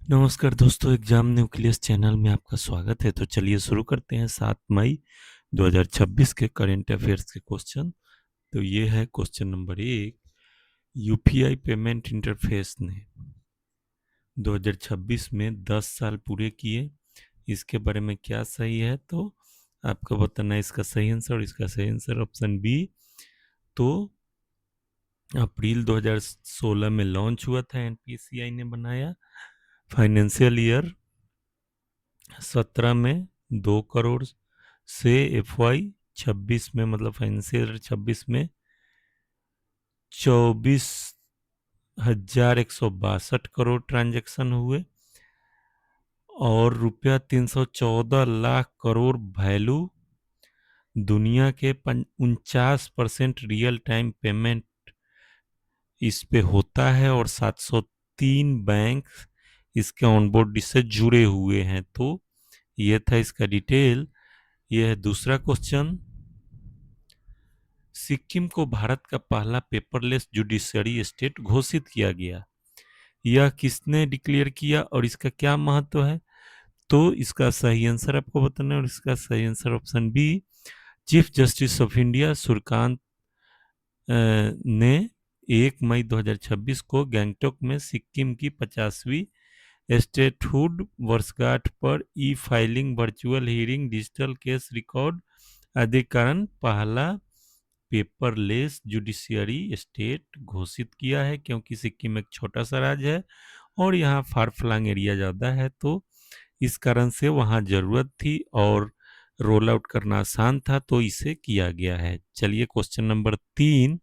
नमस्कार दोस्तों, exam nucleus channel में आपका स्वागत है। तो चलिए शुरू करते हैं 7 मई 2026 के करंट अफेयर्स के क्वेश्चन। तो ये है question number 1। UPI payment interface ने 2026 में 10 साल पूरे किए। इसके बारे में क्या सही है, तो आपको बताना है इसका सही आंसर। और इसका सही आंसर ऑप्शन बी। तो अप्रैल 2016 में लॉन्च हुआ था, एनपीसीआई ने बनाया। फाइनेंशियल ईयर 17 में 2 करोड़ से FY 26 में, मतलब फाइनेंशियल 26 में 24,162 ट्रांजैक्शन हुए और रुपया 314 लाख करोड़ वैल्यू। दुनिया के 49% रियल टाइम पेमेंट इस पे होता है और 703 बैंक इसके ऑनबोर्ड से जुड़े हुए हैं। तो ये था इसका डिटेल। ये है दूसरा क्वेश्चन। सिक्किम को भारत का पहला पेपरलेस जुडिशरी स्टेट घोषित किया गया। यह किसने डिक्लेयर किया और इसका क्या महत्व है, तो इसका सही आंसर आपको बताना है। और इसका सही answer option B. Chief justice of India Suryakant ने 1 मई 2026 को गैंगटॉक में सिक्किम की 50वीं स्टेटहुड वर्षगांठ पर ई filing, virtual hearing, digital case record आदि कारण पहला पेपरलेस जुडिशियरी स्टेट घोषित किया है। क्योंकि सिक्किम एक छोटा सा राज्य है और यहाँ फार फ्लंग एरिया ज़्यादा है, तो इस कारण से वहाँ ज़रूरत थी और रोल आउट करना आसान था, तो इसे किया गया है। चलिए क्वेश्चन नंबर 3।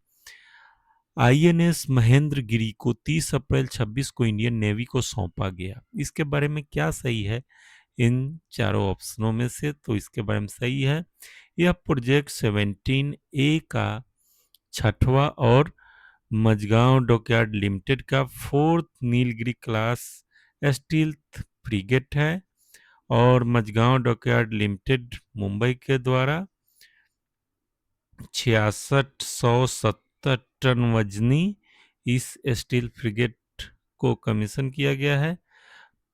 आईएनएस महेंद्रगिरी को 30 अप्रैल 26 को इंडियन नेवी को सौंपा गया। इसके बारे में क्या सही है इन चारों ऑप्शनों में से, तो इसके बारे में सही है। यह प्रोजेक्ट 17A का छठवां और मझगांव डॉकयार्ड लिमिटेड का 4th Nilgiri class steel frigate है और मझगांव डॉकयार्ड लिमिटेड मुंबई के द्वारा 6670 टन वजनी इस स्टील फ्रिगेट को कमीशन किया गया है।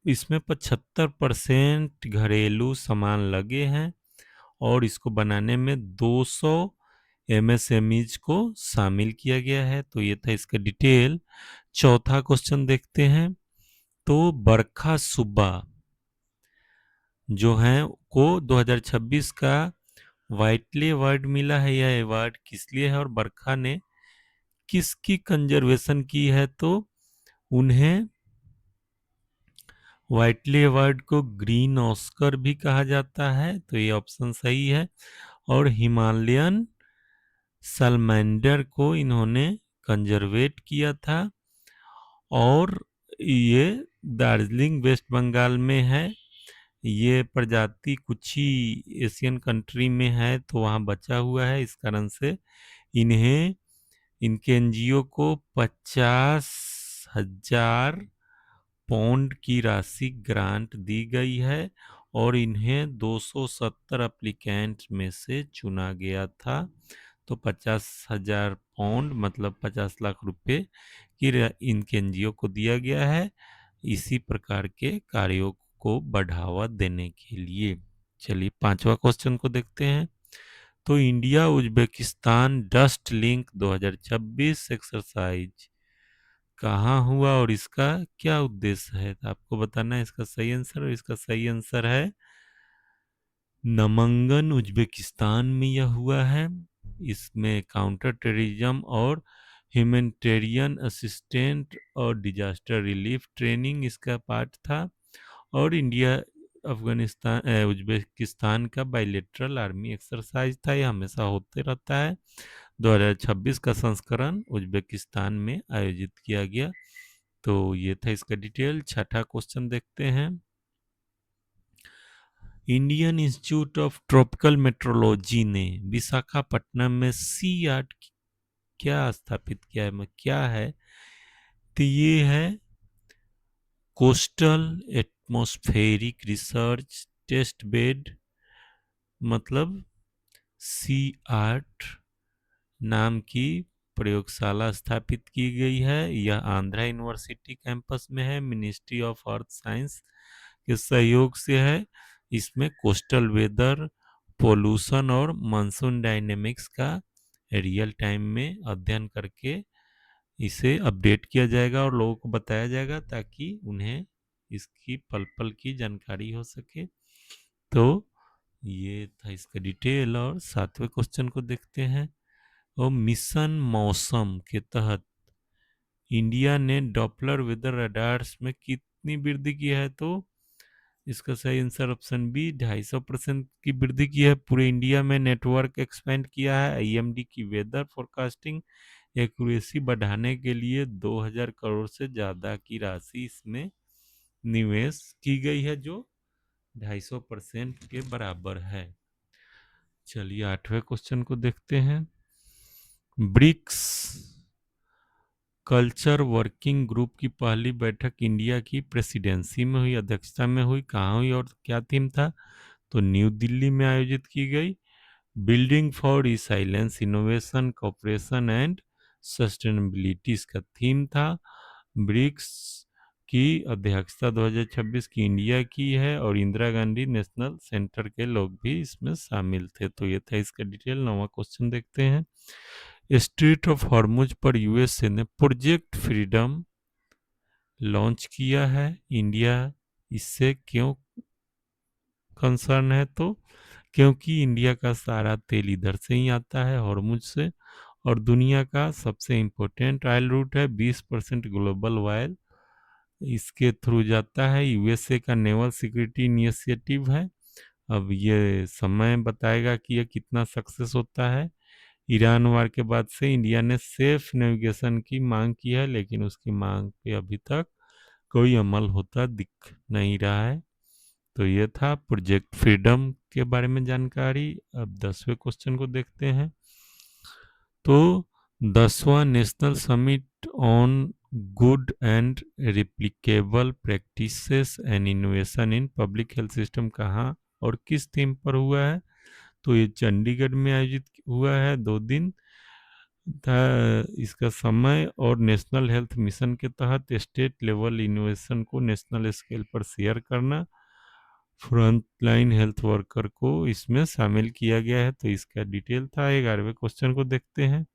इसमें 75% घरेलू सामान लगे हैं और इसको बनाने में 200 MSMEs को शामिल किया गया है। तो ये था इसका डिटेल। चौथा क्वेश्चन देखते हैं। तो बरखा सुब्बा जो हैं को 2026 का वाइटली अवार्ड मिला है। यह अवार्ड किस लिए है और बरखा ने किसकी कंजर्वेशन की है, तो उन्हें वाइटली अवार्ड को ग्रीन ऑस्कर भी कहा जाता है। तो ये ऑप्शन सही है। और हिमालयन सलमेंडर को इन्होंने कंजर्वेट किया था और ये दार्जिलिंग वेस्ट बंगाल में है। ये प्रजाति कुछ ही एशियन कंट्री में है, तो वहाँ बचा हुआ है। इस कारण से इन्हें, इनके एनजीओ को 50,000 पौंड की राशि ग्रांट दी गई है और इन्हें 270 एप्लीकेंट में से चुना गया था। तो 50,000 पाउंड मतलब 50 लाख रुपए की इनके एनजीओ को दिया गया है इसी प्रकार के कार्यों को बढ़ावा देने के लिए। चलिए पांचवा क्वेश्चन को देखते हैं। तो India Uzbekistan dust link 2026 exercise कहाँ हुआ और इसका क्या उद्देश्य है, तो आपको बताना है इसका सही आंसर। और इसका सही आंसर है नामांगन, उज्बेकिस्तान में यह हुआ है। इसमें काउंटर टेररिज्म और ह्यूमैनिटेरियन असिस्टेंट और डिजास्टर रिलीफ ट्रेनिंग इसका पार्ट था। और इंडिया अफगानिस्तान उज्बेकिस्तान का बाइलेटरल आर्मी एक्सरसाइज था। यह हमेशा होते रहता है। 2026 का संस्करण उज्बेकिस्तान में आयोजित किया गया। तो ये था इसका डिटेल। छठा क्वेश्चन देखते हैं। Indian institute of tropical metrology ने विशाखापट्टनम में सी आर्ट क्या स्थापित किया है, क्या है, तो ये है coastal atmospheric research test bed, मतलब सी आर्ट नाम की प्रयोगशाला स्थापित की गई है। यह आंध्रा यूनिवर्सिटी कैंपस में है, मिनिस्ट्री ऑफ अर्थ साइंस के सहयोग से है। इसमें कोस्टल वेदर, पोल्यूशन और मानसून डायनेमिक्स का रियल टाइम में अध्ययन करके इसे अपडेट किया जाएगा और लोगों को बताया जाएगा ताकि उन्हें इसकी पल पल की जानकारी हो सके। तो ये था इसका डिटेल। और 7वें क्वेश्चन को देखते हैं। और मिशन मौसम के तहत इंडिया ने डॉपलर वेदर रडार्स में कितनी वृद्धि की है? तो इसका सही आंसर ऑप्शन बी, 250% की वृद्धि की है। पूरे इंडिया में नेटवर्क एक्सपेंड किया है। आईएमडी की वेदर फोरकास्टिंग एक्यूरेसी बढ़ाने के लिए 2000 करोड़ से ज्यादा की राशि इसमें निवेश की गई है, जो 250% के बराबर है। चलिए 8वें क्वेश्चन को देखते हैं। ब्रिक्स कल्चर वर्किंग ग्रुप की पहली बैठक इंडिया की प्रेसिडेंसी में हुई, अध्यक्षता में हुई। कहाँ हुई और क्या थीम था? तो न्यू दिल्ली में आयोजित की गई। Building for resilience, innovation, cooperation and sustainability इसका थीम था। ब्रिक्स की अध्यक्षता 2026 की इंडिया की है और इंदिरा गांधी नेशनल सेंटर के लोग भी इसमें शामिल थे। तो ये था इसका डिटेल। 9वां क्वेश्चन देखते हैं। स्ट्रेट ऑफ हॉर्मुज पर यूएसए ने प्रोजेक्ट फ्रीडम लॉन्च किया है। इंडिया इससे क्यों कंसर्न है? तो क्योंकि इंडिया का सारा तेल इधर से ही आता है, हॉर्मुज से, और दुनिया का सबसे इम्पोर्टेंट ऑयल रूट है। 20% ग्लोबल ऑयल इसके थ्रू जाता है। यूएसए का नेवल सिक्योरिटी इनिशिएटिव है। अब ये समय बताएगा कि ये कितना सक्सेस होता है। ईरान वार के बाद से इंडिया ने सेफ नेविगेशन की मांग की है, लेकिन उसकी मांग पे अभी तक कोई अमल होता दिख नहीं रहा है। तो ये था प्रोजेक्ट फ्रीडम के बारे में जानकारी। अब 10वें क्वेश्चन को देखते हैं। तो 10वां national summit on good and replicable practices and innovation in public health system कहाँ और किस थीम पर हुआ है? तो ये चंडीगढ़ में आयोजित हुआ है, 2 दिन था इसका समय। और नेशनल हेल्थ मिशन के तहत स्टेट लेवल इनोवेशन को नेशनल स्केल पर शेयर करना, फ्रंटलाइन हेल्थ वर्कर को इसमें शामिल किया गया है। तो इसका डिटेल था। 11वें क्वेश्चन को देखते हैं।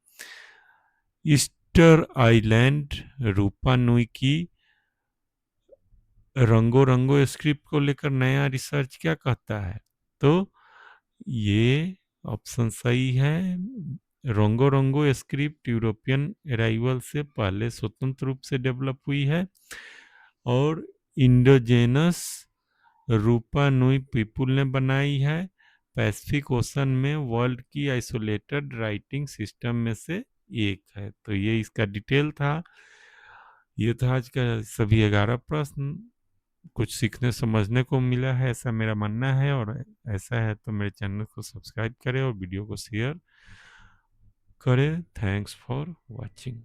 ईस्टर आइलैंड रूपा नुई की रंगो रंगो स्क्रिप्ट को लेकर नया रिसर्च क्या कहता है? तो ये ऑप्शन सही है। रंगो रंगो स्क्रिप्ट यूरोपियन अराइवल से पहले स्वतंत्र रूप से डेवलप हुई है और इंडोजेनस रूपा नुई पीपुल ने बनाई है। पैसिफिक ओशन में वर्ल्ड की आइसोलेटेड राइटिंग सिस्टम में से एक है। तो ये इसका डिटेल था। ये था आज का सभी 11 प्रश्न। कुछ सीखने समझने को मिला है ऐसा मेरा मानना है, और ऐसा है तो मेरे चैनल को सब्सक्राइब करें और वीडियो को शेयर करें। Thanks for watching.